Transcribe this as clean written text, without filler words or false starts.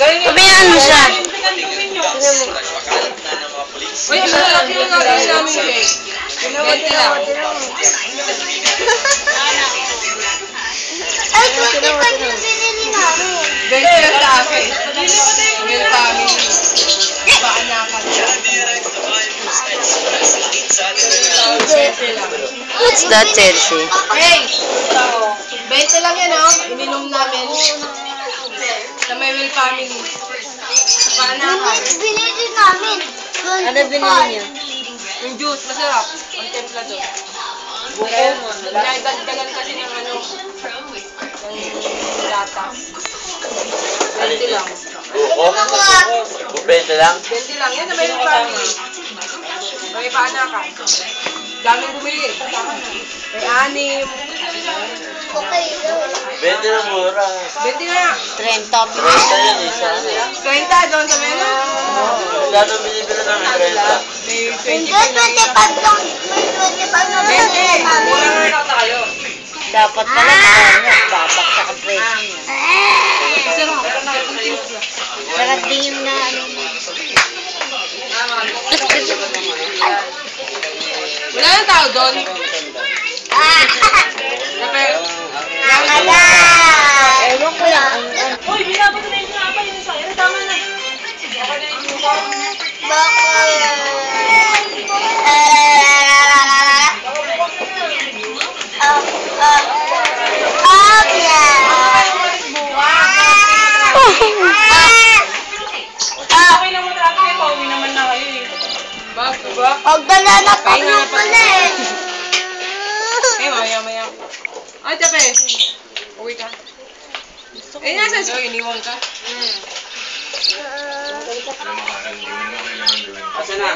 Pabayaan mo siya. Uy, ang malaki yung gagawin namin cake. 20 lang. Ay, 25 yung binili namin. 20 lang sa akin. Milk family. Paanakan siya. 20 lang. What's that, Chelsea? Hey! 20 lang yan, oh. Ininom namin. Sa may Will family. Paanakan. Binili namin. Ano binili niyo? Yung juice, masarap. Ang templa doon. Buko. Dinagdagan kasi ng ano. Ng lata. 20 lang. Buko? 20 lang? 20 lang. Yan na may family. May paanakan. Daming bumili. May anim. Okay. 20 lang mura. 20 na. 30. 30 yan isa. 30 doon sa menu. Lalo binibili namin 30. May Hindi, 25 lang. 25 lang. May 25 lang. 20. Mura na tayo. Dapat pala babaksak ang presyo niya. Sarap din yung na ano. Wala na tao doon. Ewan ko lang. Uy, binabato na yung sinapa yung isa. Tama na. Okay lang mo talaga kayo. Pauwi naman na kayo eh. Ba? Pagdala na pa yung pala eh. Eh, maya. Ay, tape. Uwi ka. Eh, nasa so, iniwan ka. Asa na?